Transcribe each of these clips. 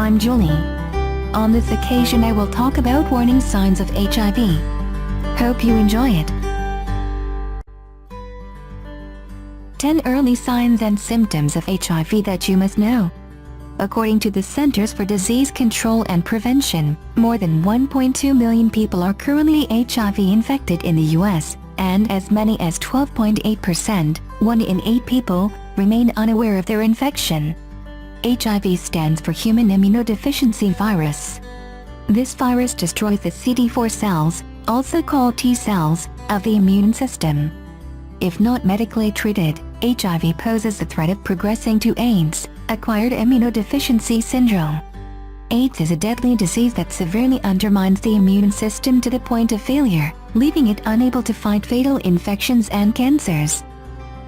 I'm Julie. On this occasion I will talk about warning signs of HIV. Hope you enjoy it. 10 early signs and symptoms of HIV that you must know. According to the Centers for Disease Control and Prevention, more than 1.2 million people are currently HIV infected in the US, and as many as 12.8%, 1 in 8 people, remain unaware of their infection. HIV stands for Human Immunodeficiency Virus. This virus destroys the CD4 cells, also called T cells, of the immune system. If not medically treated, HIV poses the threat of progressing to AIDS, acquired immunodeficiency syndrome. AIDS is a deadly disease that severely undermines the immune system to the point of failure, leaving it unable to fight fatal infections and cancers.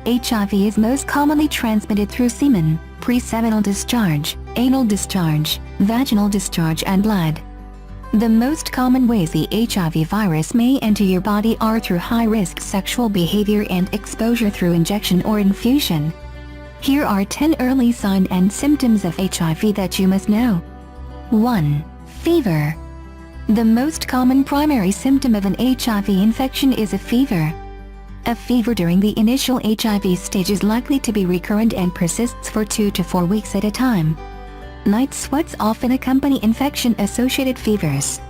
HIV is most commonly transmitted through semen, pre-seminal discharge, anal discharge, vaginal discharge and blood. The most common ways the HIV virus may enter your body are through high-risk sexual behavior and exposure through injection or infusion. Here are 10 early signs and symptoms of HIV that you must know. 1. Fever. The most common primary symptom of an HIV infection is a fever. A fever during the initial HIV stage is likely to be recurrent and persists for 2 to 4 weeks at a time. Night sweats often accompany infection-associated fevers.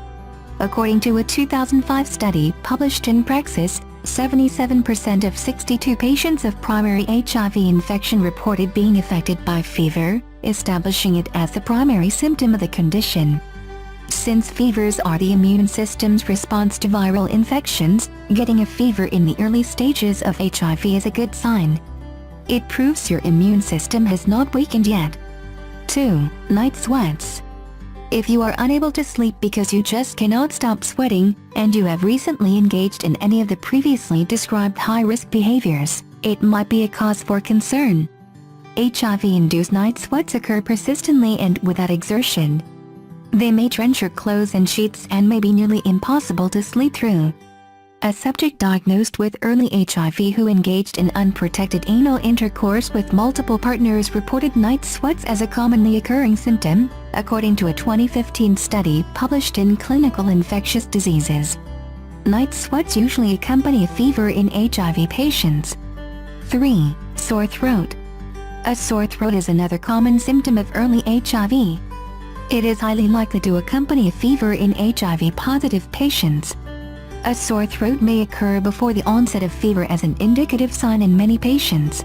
According to a 2005 study published in Praxis, 77% of 62 patients of primary HIV infection reported being affected by fever, establishing it as the primary symptom of the condition. Since fevers are the immune system's response to viral infections, getting a fever in the early stages of HIV is a good sign. It proves your immune system has not weakened yet. 2. Night sweats. If you are unable to sleep because you just cannot stop sweating, and you have recently engaged in any of the previously described high-risk behaviors, it might be a cause for concern. HIV-induced night sweats occur persistently and without exertion. They may drench your clothes and sheets and may be nearly impossible to sleep through. A subject diagnosed with early HIV who engaged in unprotected anal intercourse with multiple partners reported night sweats as a commonly occurring symptom, according to a 2015 study published in Clinical Infectious Diseases. Night sweats usually accompany a fever in HIV patients. 3. Sore throat. A sore throat is another common symptom of early HIV. It is highly likely to accompany a fever in HIV-positive patients. A sore throat may occur before the onset of fever as an indicative sign in many patients.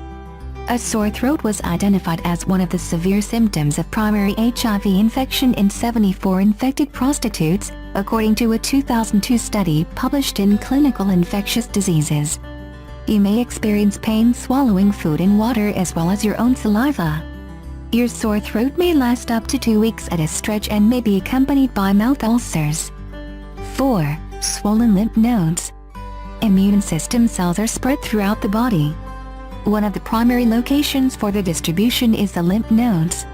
A sore throat was identified as one of the severe symptoms of primary HIV infection in 74 infected prostitutes, according to a 2002 study published in Clinical Infectious Diseases. You may experience pain swallowing food and water as well as your own saliva. Your sore throat may last up to 2 weeks at a stretch and may be accompanied by mouth ulcers. 4. Swollen lymph nodes. Immune system cells are spread throughout the body. One of the primary locations for their distribution is the lymph nodes.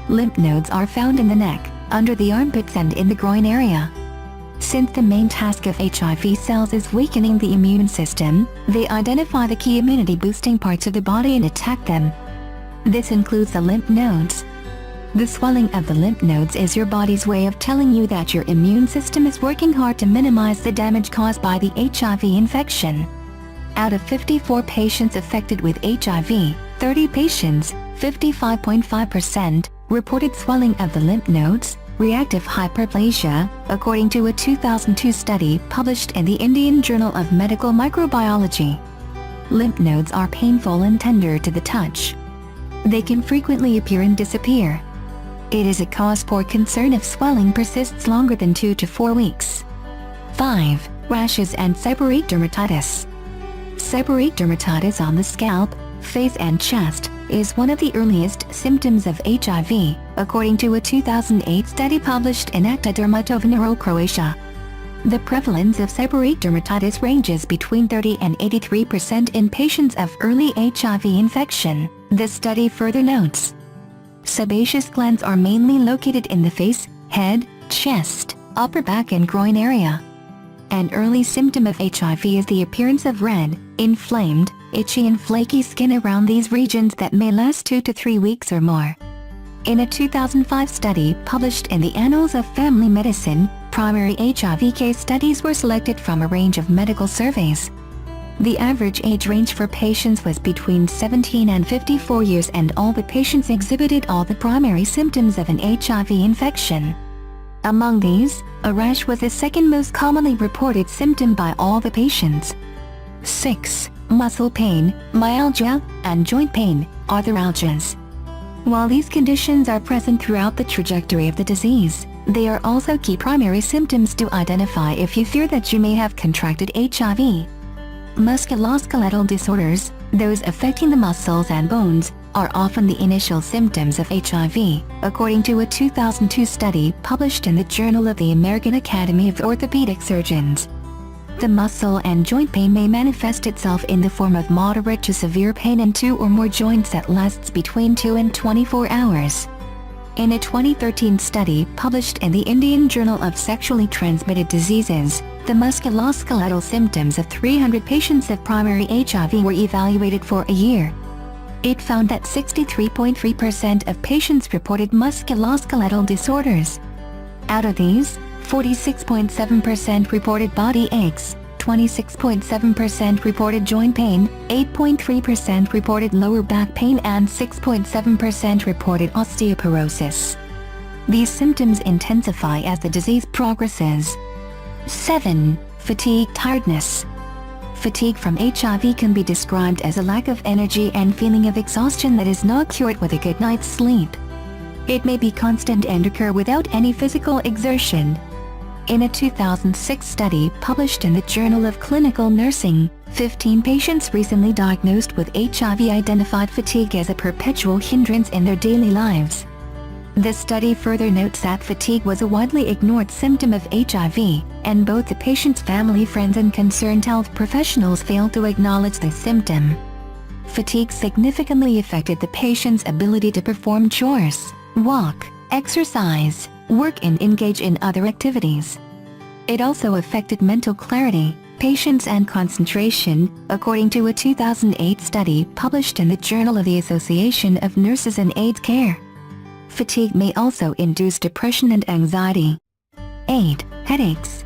Lymph nodes are found in the neck, under the armpits and in the groin area. Since the main task of HIV cells is weakening the immune system, they identify the key immunity-boosting parts of the body and attack them. This includes the lymph nodes. The swelling of the lymph nodes is your body's way of telling you that your immune system is working hard to minimize the damage caused by the HIV infection. Out of 54 patients affected with HIV, 30 patients, 55.5%, reported swelling of the lymph nodes, reactive hyperplasia, according to a 2002 study published in the Indian Journal of Medical Microbiology. Lymph nodes are painful and tender to the touch. They can frequently appear and disappear. It is a cause for concern if swelling persists longer than 2 to 4 weeks. 5. Rashes and seborrheic dermatitis. Seborrheic dermatitis on the scalp, face and chest is one of the earliest symptoms of HIV, according to a 2008 study published in Acta Dermatoveneral Croatia. The prevalence of seborrheic dermatitis ranges between 30 and 83% in patients of early HIV infection, this study further notes. Sebaceous glands are mainly located in the face, head, chest, upper back and groin area. An early symptom of HIV is the appearance of red, inflamed, itchy and flaky skin around these regions that may last 2 to 3 weeks or more. In a 2005 study published in the Annals of Family Medicine, primary HIV case studies were selected from a range of medical surveys. The average age range for patients was between 17 and 54 years, and all the patients exhibited all the primary symptoms of an HIV infection. Among these, a rash was the second most commonly reported symptom by all the patients. 6. Muscle pain, myalgia, and joint pain, arthralgias. While these conditions are present throughout the trajectory of the disease, they are also key primary symptoms to identify if you fear that you may have contracted HIV. Musculoskeletal disorders, those affecting the muscles and bones, are often the initial symptoms of HIV, according to a 2002 study published in the Journal of the American Academy of Orthopedic Surgeons. The muscle and joint pain may manifest itself in the form of moderate to severe pain in 2 or more joints that lasts between 2 and 24 hours. In a 2013 study published in the Indian Journal of Sexually Transmitted Diseases, the musculoskeletal symptoms of 300 patients of primary HIV were evaluated for a year. It found that 63.3% of patients reported musculoskeletal disorders. Out of these, 46.7% reported body aches, 26.7% reported joint pain, 8.3% reported lower back pain, and 6.7% reported osteoporosis. These symptoms intensify as the disease progresses. 7. Fatigue, tiredness. Fatigue from HIV can be described as a lack of energy and feeling of exhaustion that is not cured with a good night's sleep. It may be constant and occur without any physical exertion. In a 2006 study published in the Journal of Clinical Nursing, 15 patients recently diagnosed with HIV identified fatigue as a perpetual hindrance in their daily lives. The study further notes that fatigue was a widely ignored symptom of HIV, and both the patient's family, friends, and concerned health professionals failed to acknowledge the symptom. Fatigue significantly affected the patient's ability to perform chores, walk, exercise, work, and engage in other activities. It also affected mental clarity, patience, and concentration, according to a 2008 study published in the Journal of the Association of Nurses and Aides Care. Fatigue may also induce depression and anxiety. 8. Headaches.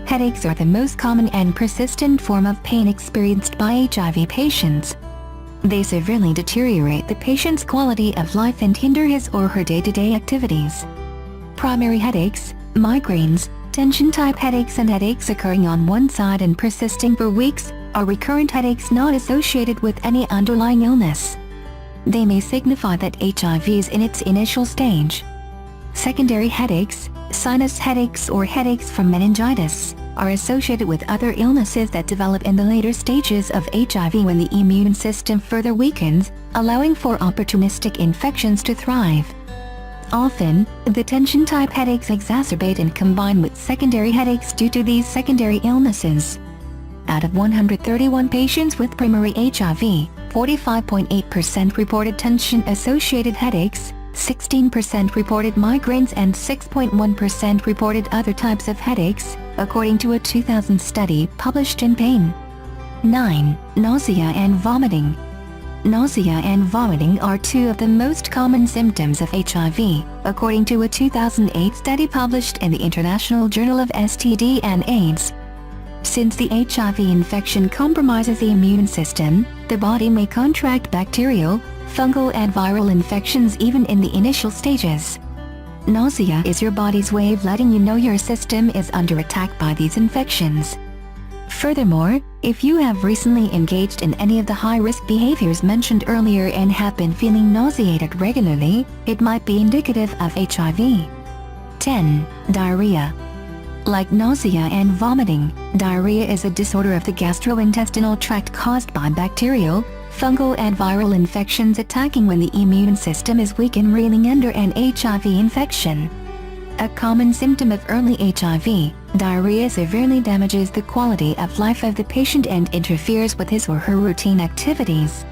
Headaches are the most common and persistent form of pain experienced by HIV patients. They severely deteriorate the patient's quality of life and hinder his or her day-to-day activities. Primary headaches, migraines, tension-type headaches, and headaches occurring on one side and persisting for weeks are recurrent headaches not associated with any underlying illness. They may signify that HIV is in its initial stage. Secondary headaches, sinus headaches, or headaches from meningitis, are associated with other illnesses that develop in the later stages of HIV when the immune system further weakens, allowing for opportunistic infections to thrive. Often, the tension-type headaches exacerbate and combine with secondary headaches due to these secondary illnesses. Out of 131 patients with primary HIV, 45.8% reported tension-associated headaches, 16% reported migraines, and 6.1% reported other types of headaches, according to a 2000 study published in Pain. 9. Nausea and vomiting. Nausea and vomiting are two of the most common symptoms of HIV, according to a 2008 study published in the International Journal of STD and AIDS. Since the HIV infection compromises the immune system, the body may contract bacterial, fungal, and viral infections even in the initial stages. Nausea is your body's way of letting you know your system is under attack by these infections. Furthermore, if you have recently engaged in any of the high-risk behaviors mentioned earlier and have been feeling nauseated regularly, it might be indicative of HIV. 10. Diarrhea. Like nausea and vomiting, diarrhea is a disorder of the gastrointestinal tract caused by bacterial, fungal, and viral infections attacking when the immune system is weak and reeling under an HIV infection. A common symptom of early HIV, diarrhea severely damages the quality of life of the patient and interferes with his or her routine activities.